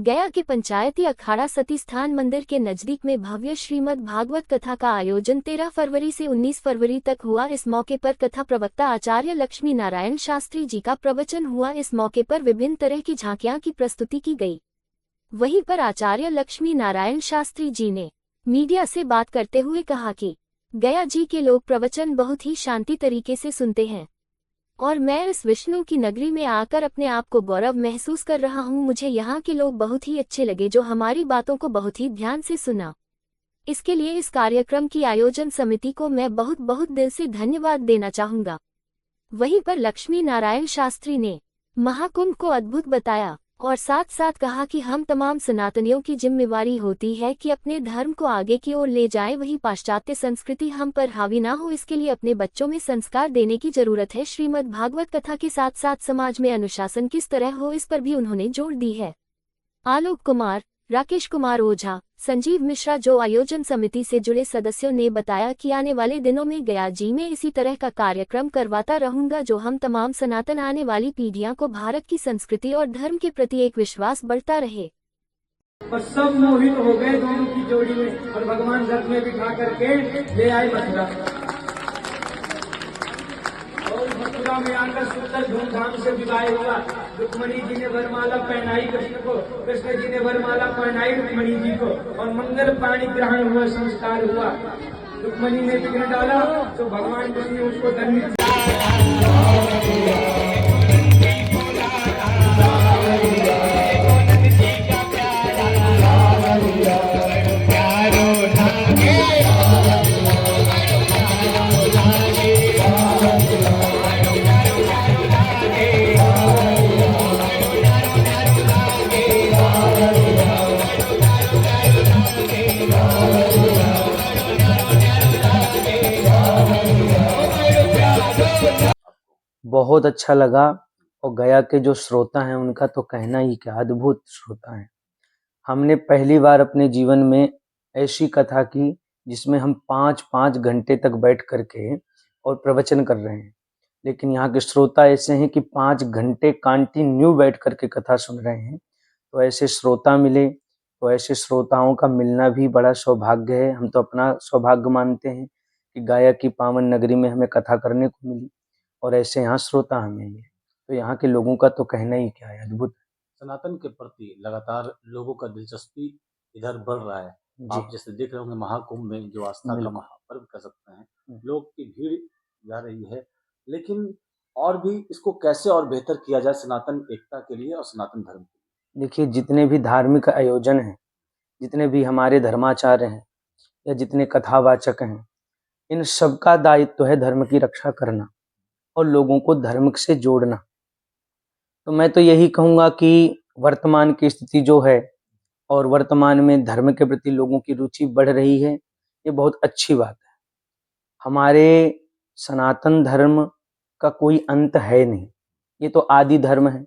गया के पंचायती अखाड़ा सती स्थान मंदिर के नजदीक में भव्य श्रीमद् भागवत कथा का आयोजन 13 फरवरी से 19 फरवरी तक हुआ। इस मौके पर कथा प्रवक्ता आचार्य लक्ष्मी नारायण शास्त्री जी का प्रवचन हुआ। इस मौके पर विभिन्न तरह की झांकियां की प्रस्तुति की गई। वहीं पर आचार्य लक्ष्मी नारायण शास्त्री जी ने मीडिया से बात करते हुए कहा कि गया जी के लोग प्रवचन बहुत ही शांति तरीके से सुनते हैं और मैं इस विष्णु की नगरी में आकर अपने आप को गौरव महसूस कर रहा हूँ। मुझे यहाँ के लोग बहुत ही अच्छे लगे जो हमारी बातों को बहुत ही ध्यान से सुना। इसके लिए इस कार्यक्रम की आयोजन समिति को मैं बहुत बहुत दिल से धन्यवाद देना चाहूँगा। वहीं पर लक्ष्मी नारायण शास्त्री ने महाकुंभ को अद्भुत बताया और साथ साथ कहा कि हम तमाम सनातनियों की जिम्मेवारी होती है कि अपने धर्म को आगे की ओर ले जाएं। वही पाश्चात्य संस्कृति हम पर हावी ना हो, इसके लिए अपने बच्चों में संस्कार देने की जरूरत है। श्रीमद् भागवत कथा के साथ साथ समाज में अनुशासन किस तरह हो, इस पर भी उन्होंने जोर दी है। आलोक कुमार, राकेश कुमार ओझा, संजीव मिश्रा जो आयोजन समिति से जुड़े सदस्यों ने बताया कि आने वाले दिनों में गया जी में इसी तरह का कार्यक्रम करवाता रहूंगा जो हम तमाम सनातन आने वाली पीढ़ियां को भारत की संस्कृति और धर्म के प्रति एक विश्वास बढ़ता रहे। और सब मोहित हो गए दोनों की जोड़ी में और भगवान रथ में बिठा करके ले आए मथुरा। और मथुरा में आकर सुंदर धूमधाम से विवाह हुआ। रुक्मणी जी ने वरमाला पहनाई कृष्ण को, कृष्ण जी ने वरमाला पहनाई रुक्मणी जी को और मंगल पाणी ग्रहण हुआ, संस्कार हुआ। रुक्मणी ने विघ्न डाला तो भगवान कृष्ण ने उसको दंडित बहुत अच्छा लगा। और गया के जो श्रोता हैं उनका तो कहना ही क्या, अद्भुत श्रोता हैं। हमने पहली बार अपने जीवन में ऐसी कथा की जिसमें हम 5-5 घंटे तक बैठ करके और प्रवचन कर रहे हैं, लेकिन यहाँ के श्रोता ऐसे हैं कि 5 घंटे कंटिन्यू बैठ करके कथा सुन रहे हैं। तो ऐसे श्रोता मिले, तो ऐसे श्रोताओं का मिलना भी बड़ा सौभाग्य है। हम तो अपना सौभाग्य मानते हैं कि गया की पावन नगरी में हमें कथा करने को मिली और ऐसे यहाँ श्रोता हमें मिले। तो यहाँ के लोगों का तो कहना ही क्या है, अद्भुत। सनातन के प्रति लगातार लोगों का दिलचस्पी इधर बढ़ रहा है। आप जैसे देख रहे होंगे महाकुंभ में जो आस्था का महापर्व कह सकते हैं, लोग की भीड़ जा रही है। लेकिन और भी इसको कैसे और बेहतर किया जाए सनातन एकता के लिए और सनातन धर्म के लिए। देखिए, जितने भी धार्मिक आयोजन हैं, जितने भी हमारे धर्माचार्य हैं या जितने कथावाचक हैं, इन सबका दायित्व है धर्म की रक्षा करना और लोगों को धर्म से जोड़ना। तो मैं तो यही कहूँगा कि वर्तमान की स्थिति जो है और वर्तमान में धर्म के प्रति लोगों की रुचि बढ़ रही है, ये बहुत अच्छी बात है। हमारे सनातन धर्म का कोई अंत है नहीं, ये तो आदि धर्म है।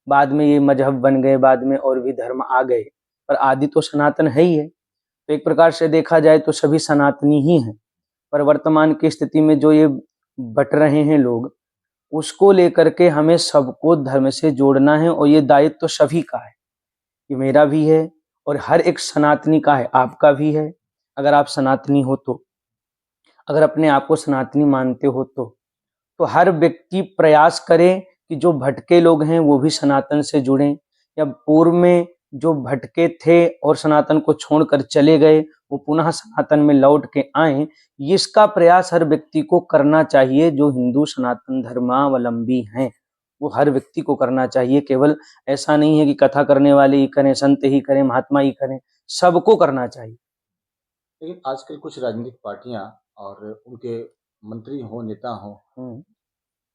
बाद में ये मजहब बन गए, बाद में और भी धर्म आ गए, पर आदि तो सनातन है ही है। तो एक प्रकार से देखा जाए तो सभी सनातनी ही हैं। पर वर्तमान की स्थिति में जो ये बट रहे हैं लोग, उसको लेकर के हमें सबको धर्म से जोड़ना है और ये दायित्व तो सभी का है। ये मेरा भी है और हर एक सनातनी का है, आपका भी है। अगर आप सनातनी हो तो, अगर अपने आप को सनातनी मानते हो तो हर व्यक्ति प्रयास करे कि जो भटके लोग हैं वो भी सनातन से जुड़ें, या पूर्व में जो भटके थे और सनातन को छोड़कर चले गए वो पुनः सनातन में लौट के आए। इसका प्रयास हर व्यक्ति को करना चाहिए। जो हिंदू सनातन धर्मावलंबी हैं वो हर व्यक्ति को करना चाहिए। केवल ऐसा नहीं है कि कथा करने वाले ही करें, संत ही करें, महात्मा ही करें, सबको करना चाहिए। लेकिन आजकल कुछ राजनीतिक पार्टियां और उनके मंत्री हो, नेता हो,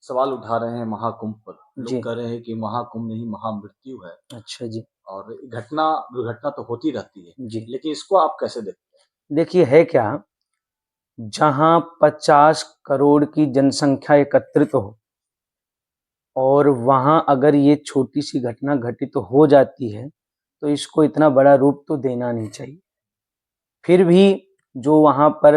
सवाल उठा रहे हैं महाकुंभ पर। लोग कह रहे हैं कि महाकुंभ नहीं महामृत्यु है। अच्छा जी। और दुर्घटना तो होती रहती है जी, लेकिन इसको आप कैसे देखते हैं? देखिए, है क्या, जहां 50 करोड़ की जनसंख्या एकत्रित हो और वहां अगर ये छोटी सी घटना घटित तो हो जाती है तो इसको इतना बड़ा रूप तो देना नहीं चाहिए। फिर भी जो वहां पर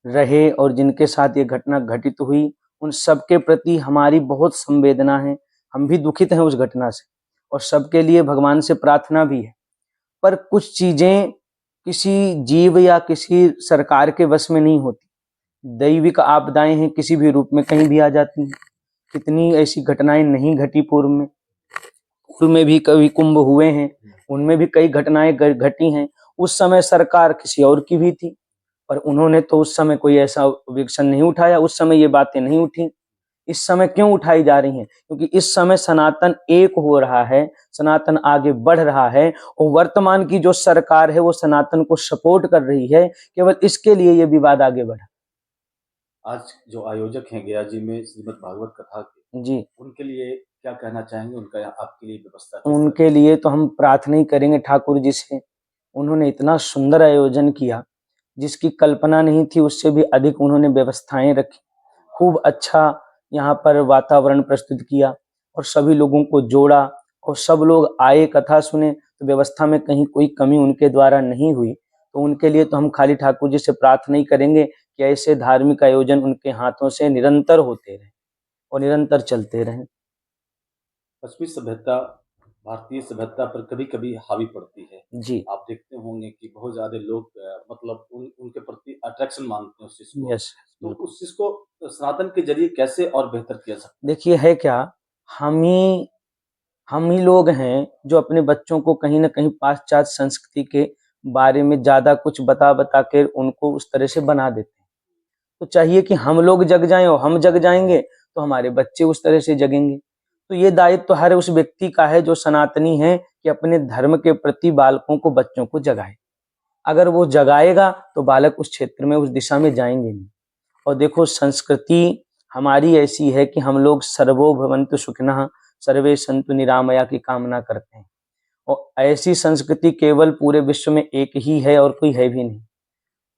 रहे और जिनके साथ ये घटना घटित हुई, उन सब के प्रति हमारी बहुत संवेदना है। हम भी दुखित हैं उस घटना से और सबके लिए भगवान से प्रार्थना भी है। पर कुछ चीजें किसी जीव या किसी सरकार के वश में नहीं होती। दैविक आपदाएं हैं, किसी भी रूप में कहीं भी आ जाती हैं। कितनी ऐसी घटनाएं नहीं घटी पूर्व में भी कभी कुंभ हुए हैं, उनमें भी कई घटनाएं घटी हैं। उस समय सरकार किसी और की भी थी, पर उन्होंने तो उस समय कोई ऐसा एक्शन नहीं उठाया, उस समय ये बातें नहीं उठी। इस समय क्यों उठाई जा रही हैं? क्योंकि इस समय सनातन एक हो रहा है, सनातन आगे बढ़ रहा है, और वर्तमान की जो सरकार है वो सनातन को सपोर्ट कर रही है। केवल इसके लिए ये विवाद आगे बढ़ा। आज जो आयोजक हैं गया जी में श्रीमद् भागवत कथा के, जी, उनके लिए क्या कहना चाहेंगे? उनका आपके लिए व्यवस्था किस तरह उनके लिए तो हम प्रार्थना ही करेंगे ठाकुर जी से। उन्होंने इतना सुंदर आयोजन किया, जिसकी कल्पना नहीं थी, उससे भी अधिक उन्होंने व्यवस्थाएं रखी। खूब अच्छा यहाँ पर वातावरण प्रस्तुत किया और सभी लोगों को जोड़ा, और सब लोग आए, कथा सुने। तो व्यवस्था में कहीं कोई कमी उनके द्वारा नहीं हुई। तो उनके लिए तो हम खाली ठाकुर जी से प्रार्थना ही करेंगे कि ऐसे धार्मिक आयोजन उनके हाथों से निरंतर होते रहें और निरंतर चलते रहें। पश्चिमी सभ्यता भारतीय सभ्यता पर कभी-कभी हावी पड़ती है। जी, आप देखते होंगे कि बहुत ज़्यादा लोग मतलब उनके प्रति अट्रैक्शन मानते हैं उस चीज़ को। यस, तो बिल्कुल। उस चीज़ को सनातन के ज़रिए कैसे और बेहतर किया सकता है? देखिए है क्या, हम ही हम ही लोग हैं जो अपने बच्चों को कहीं न कहीं पाश्चात्य संस्कृति के बारे में ज़्यादा कुछ बता-बता के उनको उस तरह से बना देते हैं। तो चाहिए कि हम लोग जग जाएँ, और हम जग जाएँगे तो हमारे बच्चे उस तरह से जगेंगे। तो ये दायित्व तो हर उस व्यक्ति का है जो सनातनी है, कि अपने धर्म के प्रति बालकों को, बच्चों को जगाए। अगर वो जगाएगा तो बालक उस क्षेत्र में, उस दिशा में जाएँगे नहीं। और देखो, संस्कृति हमारी ऐसी है कि हम लोग सर्वो भवन्तु सुखिनः सर्वे सन्तु निरामया की कामना करते हैं, और ऐसी संस्कृति केवल पूरे विश्व में एक ही है और कोई है भी नहीं।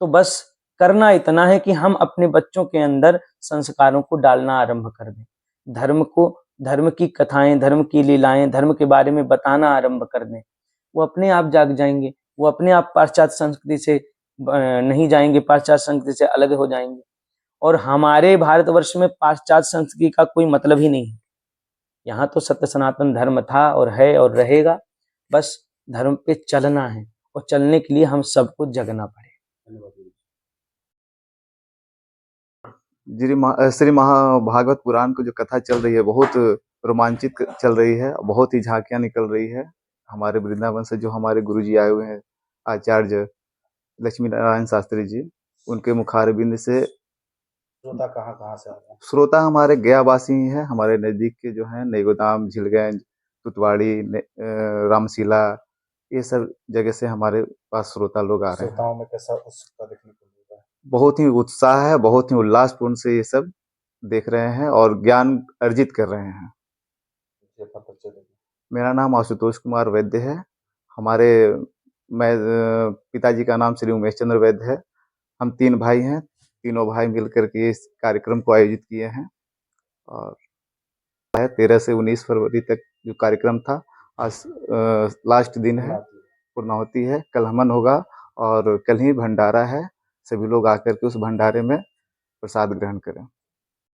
तो बस करना इतना है कि हम अपने बच्चों के अंदर संस्कारों को डालना आरंभ कर दें। धर्म को, धर्म की कथाएं, धर्म की लीलाएं, धर्म के बारे में बताना आरंभ कर दें। वो अपने आप जाग जाएंगे, वो अपने आप पाश्चात्य संस्कृति से नहीं जाएंगे, पाश्चात्य संस्कृति से अलग हो जाएंगे। और हमारे भारतवर्ष में पाश्चात्य संस्कृति का कोई मतलब ही नहीं है। यहाँ तो सत्य सनातन धर्म था और है और रहेगा। बस धर्म पे चलना है, और चलने के लिए हम सबको जगना पड़ेगा। धन्यवाद गुरु जी। श्री महाभागवत पुराण को जो कथा चल रही है, बहुत रोमांचित चल रही है। बहुत ही झांकियां निकल रही है। हमारे वृंदावन से जो हमारे गुरुजी आए हुए हैं, आचार्य लक्ष्मी नारायण शास्त्री जी, उनके मुखारबिंद से श्रोता कहाँ-कहाँ से आ रहे हैं? श्रोता हमारे गया वासी ही है। हमारे नजदीक के जो हैं नेगोदाम, झिलगंज, तुतवाड़ी, रामशीला, ये सब जगह से हमारे पास श्रोता लोग आ रहे हैं। श्रोताओं में कैसा उत्सुकता देखने को मिल रहा है? बहुत ही उत्साह है, बहुत ही उल्लासपूर्ण से ये सब देख रहे हैं और ज्ञान अर्जित कर रहे हैं। जी, अपना परिचय दीजिए। मेरा नाम आशुतोष कुमार वैद्य है। हमारे पिताजी का नाम श्री उमेश चंद्र वैद्य है। हम 3 भाई हैं। तीनों भाई मिलकर के इस कार्यक्रम को आयोजित किए हैं, और 13 से 19 फरवरी तक जो कार्यक्रम था, आज लास्ट दिन है, पूर्णाहुति है। कल हवन होगा और कल ही भंडारा है। सभी लोग आकर के उस भंडारे में प्रसाद ग्रहण करें।